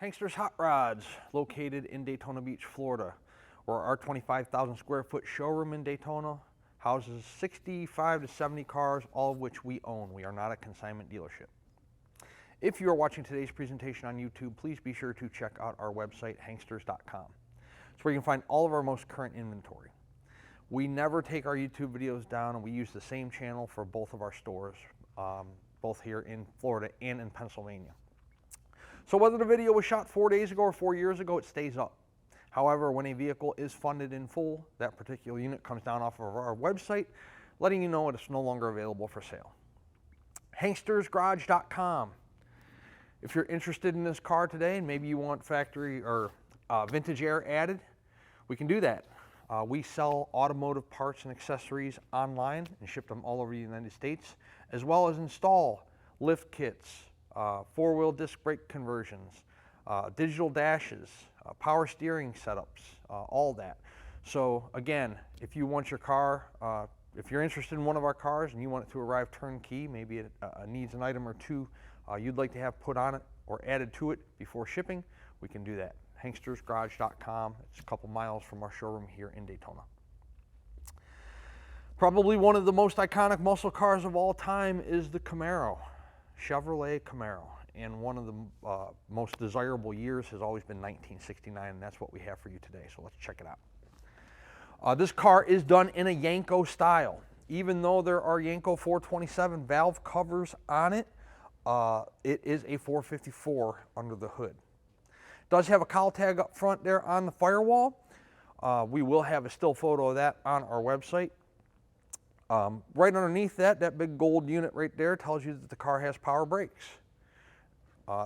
Hankster's Hot Rods, located in Daytona Beach, Florida, where our 25,000 square foot showroom in Daytona houses 65 to 70 cars, all of which we own. We are not a consignment dealership. If you are watching today's presentation on YouTube, please be sure to check out our website, hanksters.com. It's where you can find all of our most current inventory. We never take our YouTube videos down, and we use the same channel for both of our stores, both here in Florida and in Pennsylvania. So whether the video was shot 4 days ago or 4 years ago, it stays up. However, when a vehicle is funded in full, that particular unit comes down off of our website, letting you know it's no longer available for sale. Hankstersgarage.com. If you're interested in this car today and maybe you want factory or vintage air added, we can do that. We sell automotive parts and accessories online and ship them all over the United States, as well as install lift kits, four-wheel disc brake conversions, digital dashes, power steering setups, all that. So again, if you want your car, if you're interested in one of our cars and you want it to arrive turnkey, maybe it needs an item or two you'd like to have put on it or added to it before shipping, we can do that. Hankstersgarage.com. It's a couple miles from our showroom here in Daytona. Probably one of the most iconic muscle cars of all time is the Camaro, Chevrolet Camaro. And one of the most desirable years has always been 1969, and that's what we have for you today. So let's check it out. This car is done in a Yenko style. Even though there are Yenko 427 valve covers on it, it is a 454 under the hood. It does have a cowl tag up front there on the firewall. We will have a still photo of that on our website. Right underneath that big gold unit right there tells you that the car has power brakes.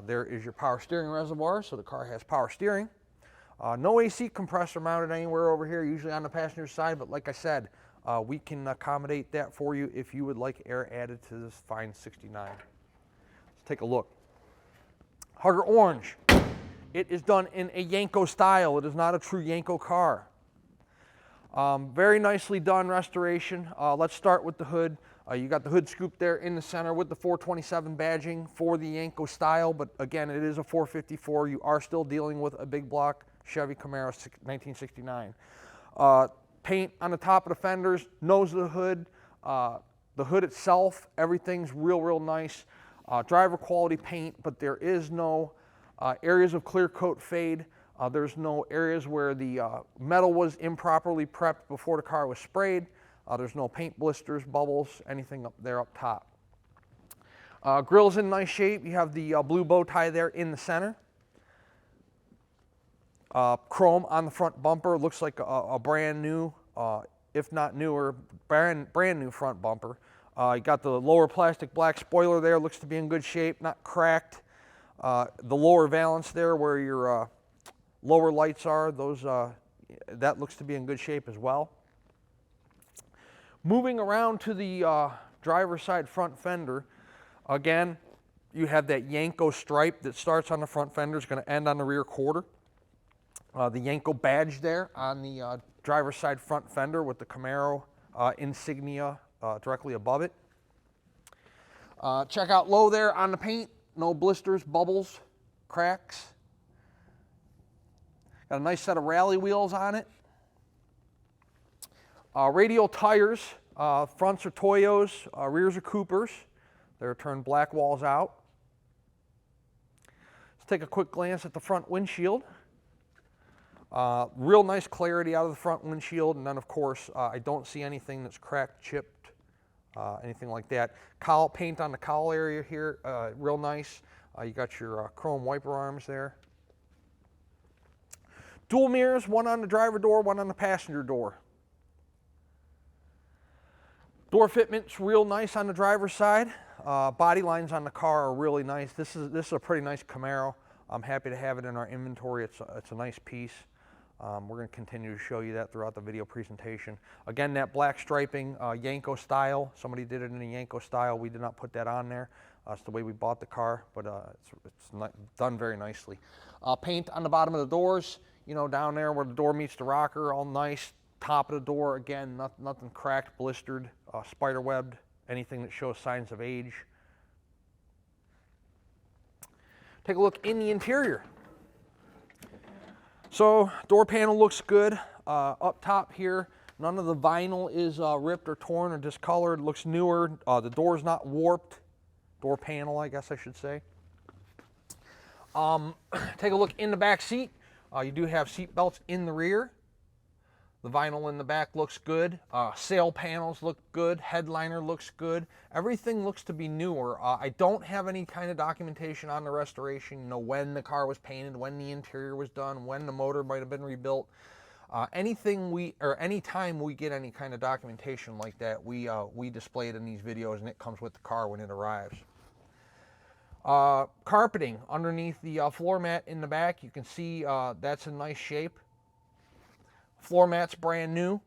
There is your power steering reservoir, so the car has power steering. No AC compressor mounted anywhere over here, usually on the passenger side, but like I said, we can accommodate that for you if you would like air added to this fine 69. Let's take a look. Hugger Orange. It is done in a Yenko style. It is not a true Yenko car. Very nicely done restoration. Let's start with the hood. You got the hood scoop there in the center with the 427 badging for the Yenko style, but again, it is a 454. You are still dealing with a big block Chevy Camaro 1969. Paint on the top of the fenders, nose of the hood itself, everything's real nice. Driver quality paint, but there is no areas of clear coat fade. There's no areas where the metal was improperly prepped before the car was sprayed. There's no paint blisters, bubbles, anything up there up top. Grill's in nice shape. You have the blue bow tie there in the center. Chrome on the front bumper. Looks like a brand new, if not newer, brand new front bumper. You got the lower plastic black spoiler there. Looks to be in good shape, not cracked. The lower valance there where your lower lights are, those that looks to be in good shape as well. Moving around to the driver's side front fender, again, you have that Yenko stripe that starts on the front fender. It's going to end on the rear quarter. The Yenko badge there on the driver's side front fender with the Camaro insignia directly above it. Check out low there on the paint. No blisters, bubbles, cracks. Got a nice set of rally wheels on it. Radial tires, fronts are Toyos, rears are Coopers. They're turned black walls out. Let's take a quick glance at the front windshield. Real nice clarity out of the front windshield, and then of course I don't see anything that's cracked, chipped, anything like that. Cowl paint on the cowl area here, real nice. You got your chrome wiper arms there. Dual mirrors, one on the driver door, one on the passenger door. Door fitment's real nice on the driver's side. Body lines on the car are really nice. This is a pretty nice Camaro. I'm happy to have it in our inventory. It's a nice piece. We're going to continue to show you that throughout the video presentation. Again, that black striping, Yenko style. Somebody did it in a Yenko style. We did not put that on there. It's the way we bought the car, but it's not done very nicely. Paint on the bottom of the doors, you know, down there where the door meets the rocker, all nice. Top of the door, again, nothing cracked, blistered, spider webbed, anything that shows signs of age. Take a look in the interior. So door panel looks good. Up top here, none of the vinyl is ripped or torn or discolored. Looks newer. The door's not warped. Door panel, I guess I should say. Take a look in the back seat. You do have seat belts in the rear. The vinyl in the back looks good. Sail panels look good. Headliner looks good. Everything looks to be newer. I don't have any kind of documentation on the restoration, you know, when the car was painted, when the interior was done, when the motor might have been rebuilt. Anytime we get any kind of documentation like that, we display it in these videos, and it comes with the car when it arrives. Carpeting underneath the floor mat in the back, you can see that's in nice shape. Floor mat's brand new,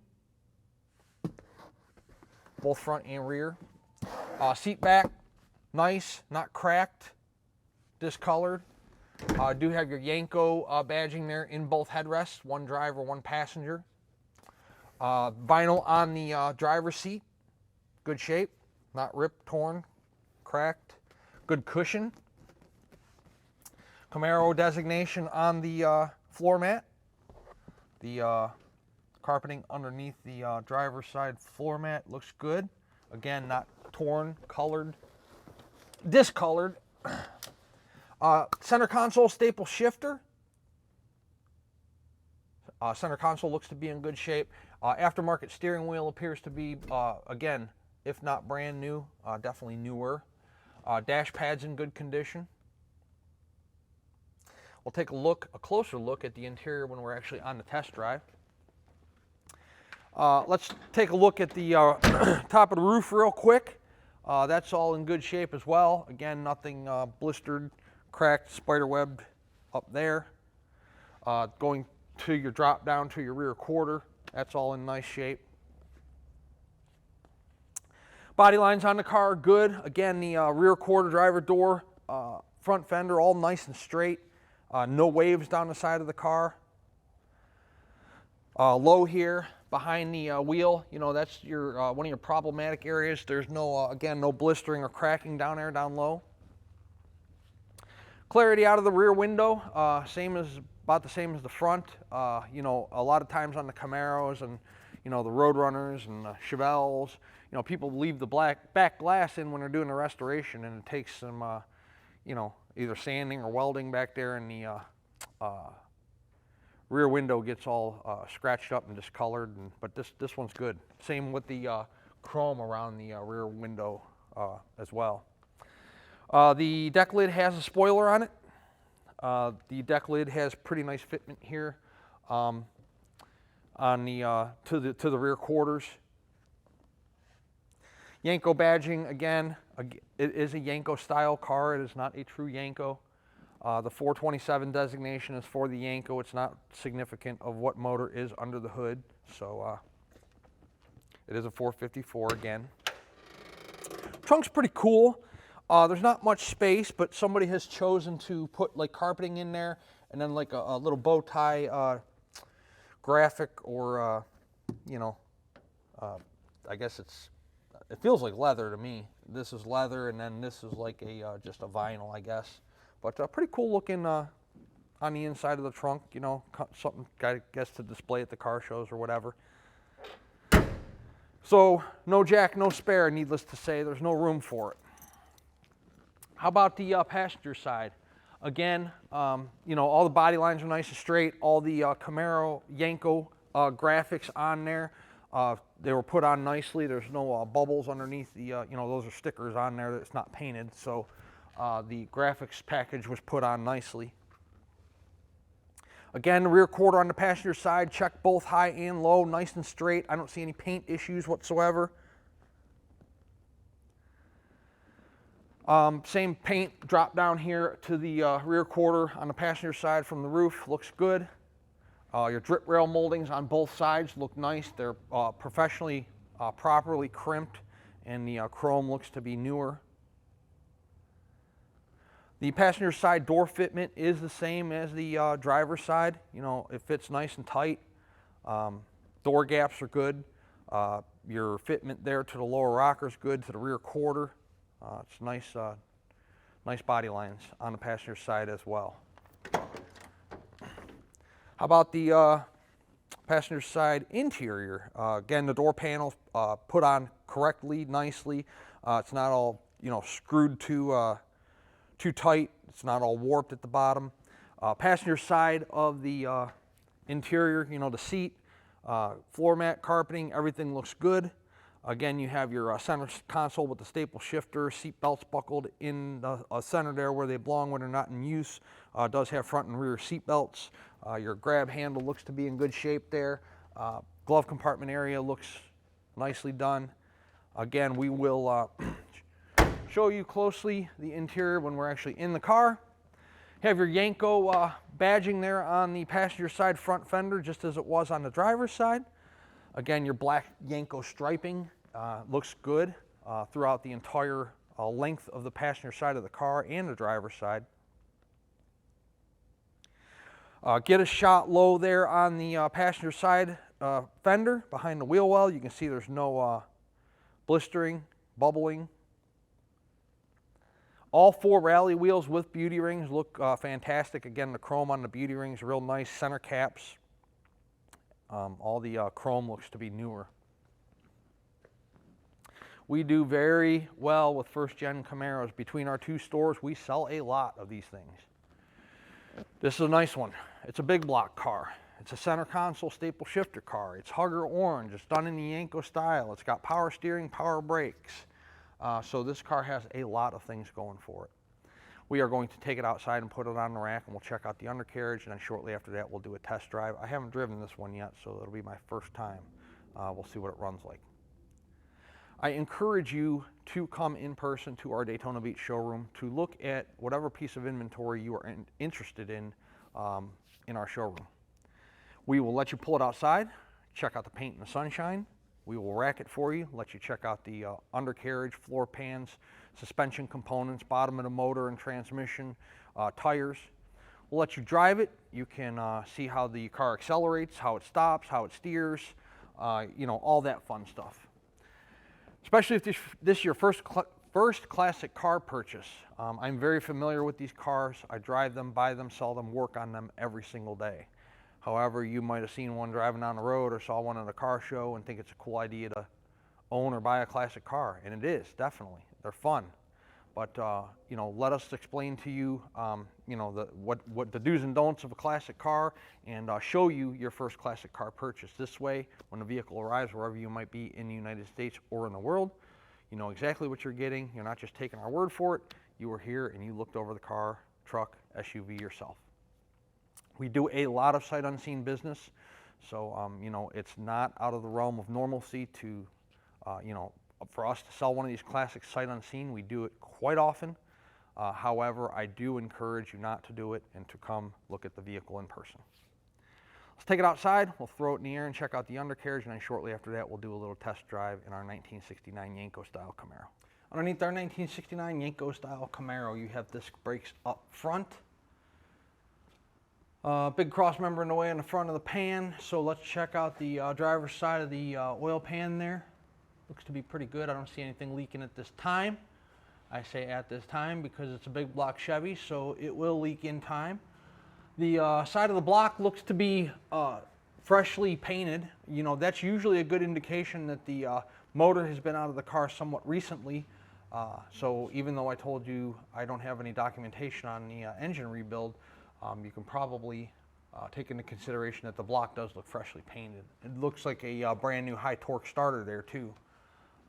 both front and rear. Seat back, nice, not cracked, discolored. Do have your Yenko badging there in both headrests, one driver, one passenger. Vinyl on the driver's seat, good shape, not ripped, torn, cracked. Good cushion. Camaro designation on the floor mat. The carpeting underneath the driver's side floor mat looks good. Again, not torn, colored, discolored. Center console staple shifter. Center console looks to be in good shape. Aftermarket steering wheel appears to be, again, if not brand new, definitely newer. Dash pad's in good condition. We'll take a closer look at the interior when we're actually on the test drive. Let's take a look at the top of the roof real quick. That's all in good shape as well. Again, nothing blistered, cracked, spiderwebbed up there. Going to your drop down to your rear quarter, that's all in nice shape. Body lines on the car are good. Again, the rear quarter, driver door, front fender, all nice and straight. No waves down the side of the car. Low here behind the wheel, you know, that's your one of your problematic areas. There's no, again, no blistering or cracking down there, down low. Clarity out of the rear window, about the same as the front. You know, a lot of times on the Camaros and, you know, the Roadrunners and the Chevelles, you know, people leave the back glass in when they're doing the restoration, and it takes some, you know, either sanding or welding back there, and the rear window gets all scratched up and discolored. But this one's good. Same with the chrome around the rear window as well. The deck lid has a spoiler on it. The deck lid has pretty nice fitment here on the to the rear quarters. Yenko badging, again, it is a Yenko style car. It is not a true Yenko. The 427 designation is for the Yenko. It's not significant of what motor is under the hood. So it is a 454 again. Trunk's pretty cool. There's not much space, but somebody has chosen to put like carpeting in there, and then like a little bow tie graphic, or you know, I guess it feels like leather to me. This is leather, and then this is like a just a vinyl, I guess. But pretty cool looking on the inside of the trunk. You know, something I guess to display at the car shows or whatever. So no jack, no spare. Needless to say, there's no room for it. How about the passenger side? Again, you know, all the body lines are nice and straight. All the Camaro Yenko graphics on there. They were put on nicely. There's no bubbles underneath the, you know, those are stickers on there that's not painted. So the graphics package was put on nicely. Again, the rear quarter on the passenger side, check both high and low, nice and straight. I don't see any paint issues whatsoever. Same paint drop down here to the rear quarter on the passenger side from the roof, looks good. Your drip rail moldings on both sides look nice. They're professionally, properly crimped, and the chrome looks to be newer. The passenger side door fitment is the same as the driver's side. You know, it fits nice and tight. Door gaps are good. Your fitment there to the lower rocker is good, to the rear quarter. It's nice, nice body lines on the passenger side as well. How about the passenger side interior? Again, the door panel put on correctly, nicely. It's not all screwed too tight. It's not all warped at the bottom. Passenger side of the interior, the seat, floor mat, carpeting, everything looks good. Again, you have your center console with the staple shifter, seat belts buckled in the center there where they belong when they're not in use. Does have front and rear seat belts. Your grab handle looks to be in good shape there. Glove compartment area looks nicely done. Again, we will show you closely the interior when we're actually in the car. Have your Yenko badging there on the passenger side front fender, just as it was on the driver's side. Again, your black Yenko striping looks good throughout the entire length of the passenger side of the car and the driver's side. Get a shot low there on the passenger side fender behind the wheel well. You can see there's no blistering, bubbling. All 4 rally wheels with beauty rings look fantastic. Again, the chrome on the beauty rings, real nice center caps. All the chrome looks to be newer. We do very well with first-gen Camaros. Between our 2 stores, we sell a lot of these things. This is a nice one. It's a big block car. It's a center console staple shifter car. It's hugger orange. It's done in the Yenko style. It's got power steering, power brakes. So this car has a lot of things going for it. We are going to take it outside and put it on the rack, and we'll check out the undercarriage, and then shortly after that we'll do a test drive. I haven't driven this one yet, so it'll be my first time. We'll see what it runs like. I encourage you to come in person to our Daytona Beach showroom to look at whatever piece of inventory you are interested in our showroom. We will let you pull it outside, check out the paint and the sunshine. We will rack it for you, let you check out the undercarriage, floor pans, suspension components, bottom of the motor and transmission, tires. We'll let you drive it. You can see how the car accelerates, how it stops, how it steers, all that fun stuff. Especially if this is your first classic car purchase. I'm very familiar with these cars. I drive them, buy them, sell them, work on them every single day. However, you might have seen one driving down the road or saw one at a car show and think it's a cool idea to own or buy a classic car, and it is, definitely. They're fun. But, let us explain to you, what the do's and don'ts of a classic car, and show you your first classic car purchase. This way, when the vehicle arrives, wherever you might be in the United States or in the world, you know exactly what you're getting. You're not just taking our word for it. You were here and you looked over the car, truck, SUV yourself. We do a lot of sight unseen business, so it's not out of the realm of normalcy to, for us to sell one of these classics sight unseen. We do it quite often. However, I do encourage you not to do it and to come look at the vehicle in person. Let's take it outside. We'll throw it in the air and check out the undercarriage, and then shortly after that, we'll do a little test drive in our 1969 Yenko style Camaro. Underneath our 1969 Yenko style Camaro, you have disc brakes up front. Big cross member in the way in the front of the pan, so let's check out the driver's side of the oil pan there. Looks to be pretty good. I don't see anything leaking at this time. I say at this time because it's a big block Chevy, so it will leak in time. The side of the block looks to be freshly painted. That's usually a good indication that the motor has been out of the car somewhat recently. So even though I told you I don't have any documentation on the engine rebuild, you can probably take into consideration that the block does look freshly painted. It looks like a brand new high torque starter there too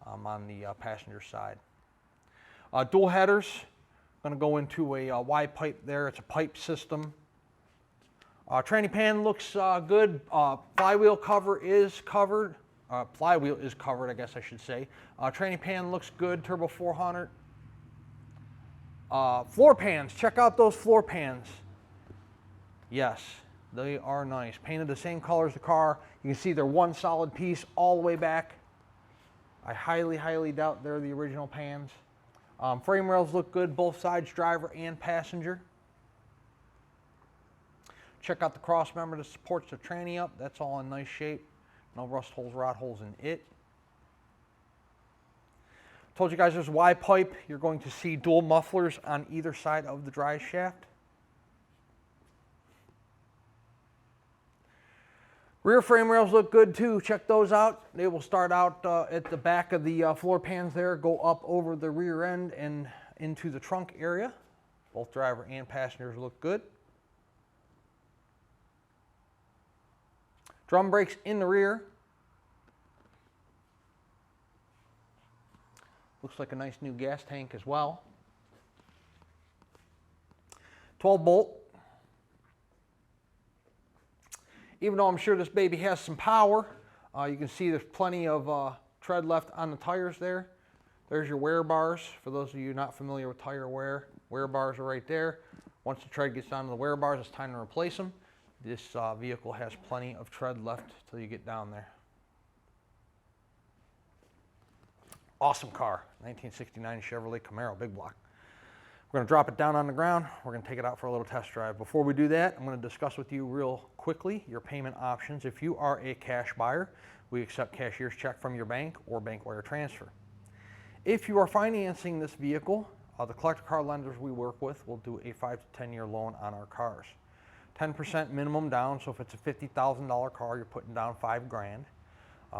on the passenger side. Dual headers, going to go into a Y pipe there. It's a pipe system. Tranny pan looks good. Flywheel cover is covered. Flywheel is covered, I guess I should say. Tranny pan looks good. Turbo 400. Floor pans, check out those floor pans. Yes, they are nice. Painted the same color as the car. You can see they're one solid piece all the way back. I highly, highly doubt they're the original pans. Frame rails look good, both sides, driver and passenger. Check out the cross member that supports the tranny up. That's all in nice shape. No rust holes, rot holes in it. Told you guys there's a Y pipe. You're going to see dual mufflers on either side of the drive shaft. Rear frame rails look good too. Check those out. They will start out at the back of the floor pans there, go up over the rear end and into the trunk area. Both driver and passengers look good. Drum brakes in the rear. Looks like a nice new gas tank as well. 12 bolt. Even though I'm sure this baby has some power, you can see there's plenty of tread left on the tires there. There's your wear bars. For those of you not familiar with tire wear, wear bars are right there. Once the tread gets down to the wear bars, it's time to replace them. This vehicle has plenty of tread left till you get down there. Awesome car, 1969 Chevrolet Camaro, big block. We're going to drop it down on the ground. We're going to take it out for a little test drive. Before we do that, I'm going to discuss with you real quickly your payment options. If you are a cash buyer, we accept cashier's check from your bank or bank wire transfer. If you are financing this vehicle, the collector car lenders we work with will do a 5 to 10 year loan on our cars. 10% minimum down, so if it's a $50,000 car, you're putting down $5 grand.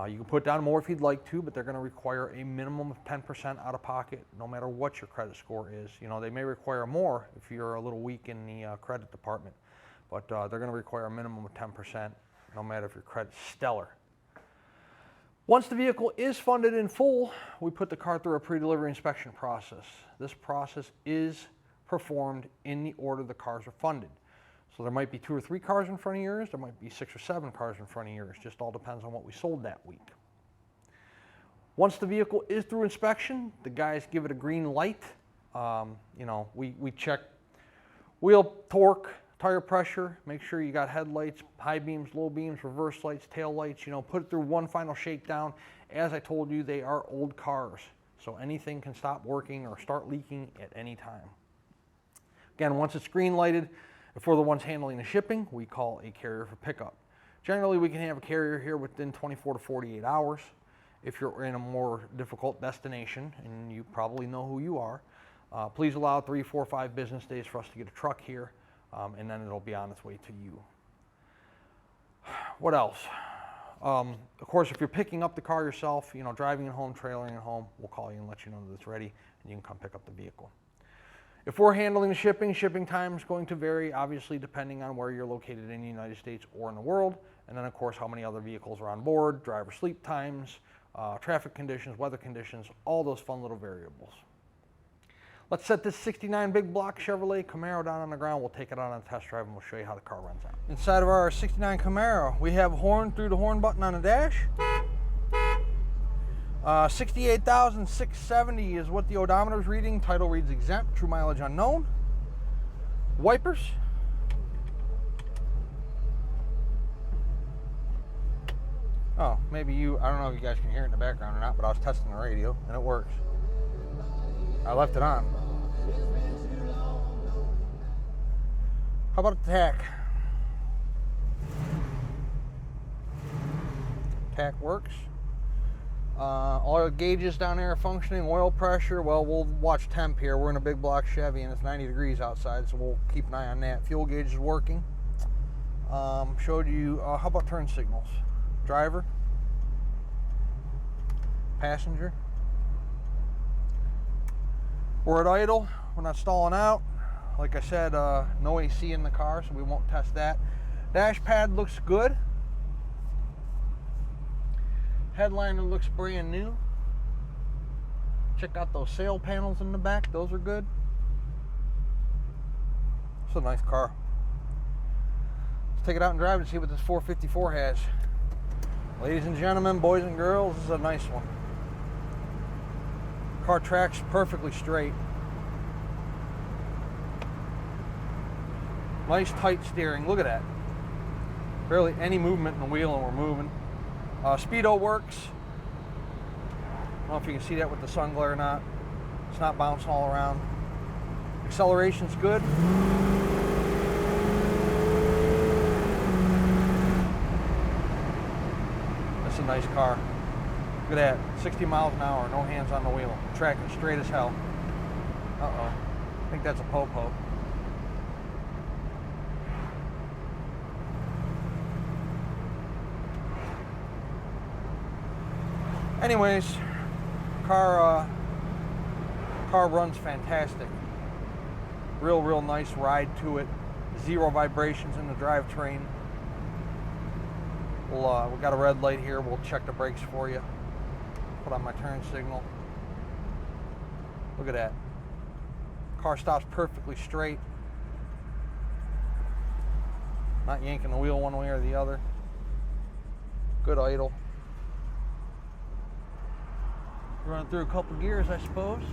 You can put down more if you'd like to, but they're going to require a minimum of 10% out of pocket, no matter what your credit score is. You know, they may require more if you're a little weak in the credit department, but they're going to require a minimum of 10%, no matter if your credit's stellar. Once the vehicle is funded in full, we put the car through a pre-delivery inspection process. This process is performed in the order the cars are funded. So there might be 2 or 3 cars in front of yours, there might be 6 or 7 cars in front of yours, just all depends on what we sold that week. Once the vehicle is through inspection, the guys give it a green light. You know, we check wheel torque, tire pressure, make sure you got headlights, high beams, low beams, reverse lights, tail lights, you know, put it through one final shakedown. As I told you, they are old cars, so anything can stop working or start leaking at any time. Again, once it's green lighted, for the ones handling the shipping, we call a carrier for pickup. Generally, we can have a carrier here within 24 to 48 hours. If you're in a more difficult destination, and you probably know who you are, please allow 3, 4, 5 business days for us to get a truck here, and then it'll be on its way to you. What else? Of course, if you're picking up the car yourself, you know, driving it home, trailering it home, we'll call you and let you know that it's ready, and you can come pick up the vehicle. If we're handling the shipping time is going to vary, obviously, depending on where you're located in the United States or in the world. And then, of course, how many other vehicles are on board, driver sleep times, traffic conditions, weather conditions, all those fun little variables. Let's set this 69 big block Chevrolet Camaro down on the ground. We'll take it out on a test drive and we'll show you how the car runs out. Inside of our 69 Camaro, we have a horn through the horn button on the dash. 68,670 is what the odometer is reading. Title reads exempt, true mileage unknown. Wipers. Oh, maybe I don't know if you guys can hear it in the background or not, but I was testing the radio and it works. I left it on. How about the tach? Tach works. All our gauges down there are functioning. Oil pressure, well, we'll watch temp here. We're in a big block Chevy and it's 90 degrees outside, so we'll keep an eye on that. Fuel gauge is working. Showed you, how about turn signals? Driver, passenger. We're at idle, we're not stalling out. Like I said, no AC in the car, so we won't test that. Dash pad looks good. Headliner looks brand new. Check out those sail panels in the back, those are good. It's a nice car. Let's take it out and drive and see what this 454 has. Ladies and gentlemen, boys and girls, this is a nice one. Car tracks perfectly straight. Nice tight steering, look at that. Barely any movement in the wheel and we're moving. Speedo works. I don't know if you can see that with the sun glare or not. It's not bouncing all around. Acceleration's good. That's a nice car. Look at that, 60 miles an hour, no hands on the wheel. Tracking straight as hell. Uh-oh, I think that's a po-po. Anyways, car runs fantastic. Real nice ride to it. 0 vibrations in the drivetrain. We got a red light here. We'll check the brakes for you. Put on my turn signal. Look at that. Car stops perfectly straight. Not yanking the wheel one way or the other. Good idle. Running through a couple gears, I suppose.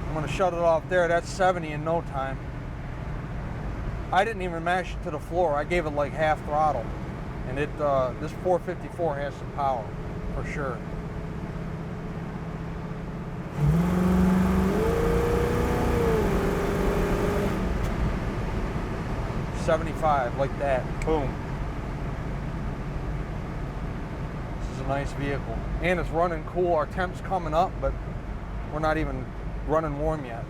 I'm going to shut it off there. That's 70 in no time. I didn't even mash it to the floor. I gave it like half throttle. And this 454 has some power, for sure. $75, like that. Boom. This is a nice vehicle. And it's running cool. Our temp's coming up, but we're not even running warm yet.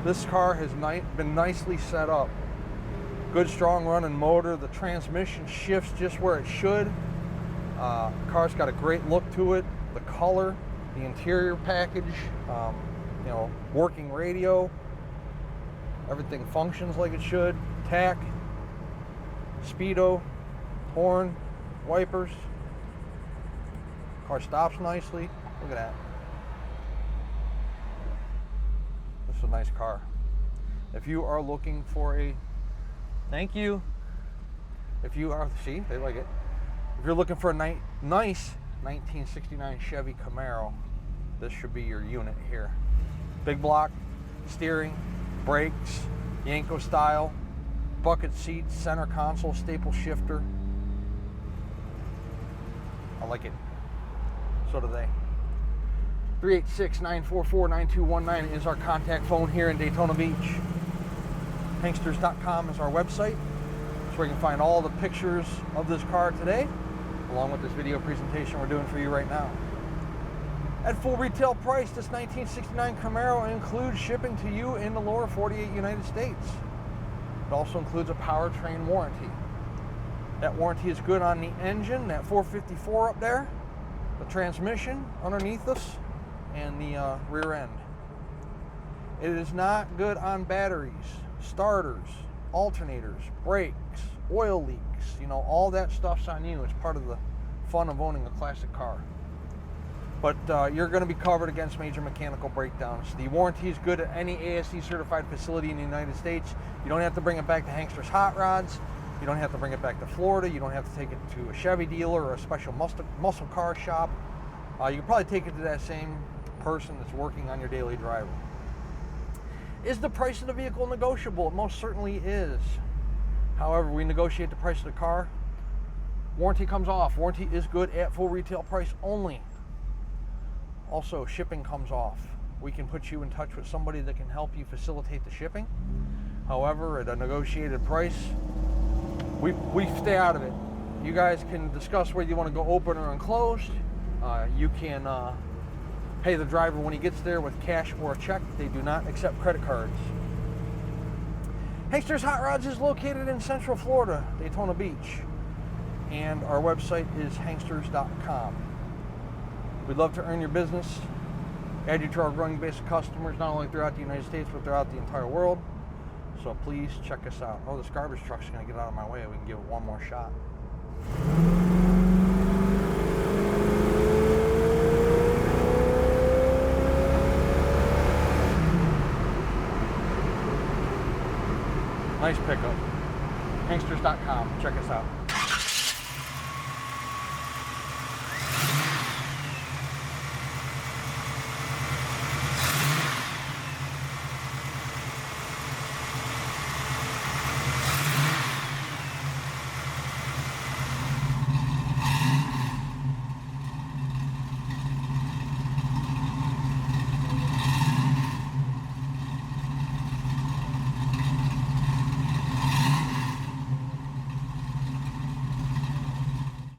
This car has been nicely set up. Good strong running motor. The transmission shifts just where it should. The car's got a great look to it. The color, the interior package, working radio. Everything functions like it should. Tack, speedo, horn, wipers. Car stops nicely. Look at that. This is a nice car. If you are looking for a, thank you. If you are, see, they like it. If you're looking for a nice 1969 Chevy Camaro, this should be your unit here. Big block, steering, brakes, Yenko style, bucket seats, center console, staple shifter. I like it. So do they. 386-944-9219 is our contact phone here in Daytona Beach. Hanksters.com is our website. That's where you can find all the pictures of this car today, along with this video presentation we're doing for you right now. At full retail price, this 1969 Camaro includes shipping to you in the lower 48 United States. It also includes a powertrain warranty. That warranty is good on the engine, that 454 up there, the transmission underneath us, and the rear end. It is not good on batteries, starters, alternators, brakes, oil leaks. All that stuff's on you. It's part of the fun of owning a classic car. But you're going to be covered against major mechanical breakdowns. The warranty is good at any ASE certified facility in the United States. You don't have to bring it back to Hanksters Hot Rods. You don't have to bring it back to Florida. You don't have to take it to a Chevy dealer or a special muscle car shop. You can probably take it to that same person that's working on your daily driver. Is the price of the vehicle negotiable? It most certainly is. However, we negotiate the price of the car. Warranty comes off. Warranty is good at full retail price only. Also, shipping comes off. We can put you in touch with somebody that can help you facilitate the shipping. However, at a negotiated price, we stay out of it. You guys can discuss whether you want to go open or enclosed. You can pay the driver when he gets there with cash or a check. They do not accept credit cards. Hanksters Hot Rods is located in Central Florida, Daytona Beach. And our website is hanksters.com. We'd love to earn your business, add you to our growing base of customers, not only throughout the United States, but throughout the entire world. So please check us out. Oh, this garbage truck's going to get out of my way. We can give it one more shot. Nice pickup. Hanksters.com. Check us out.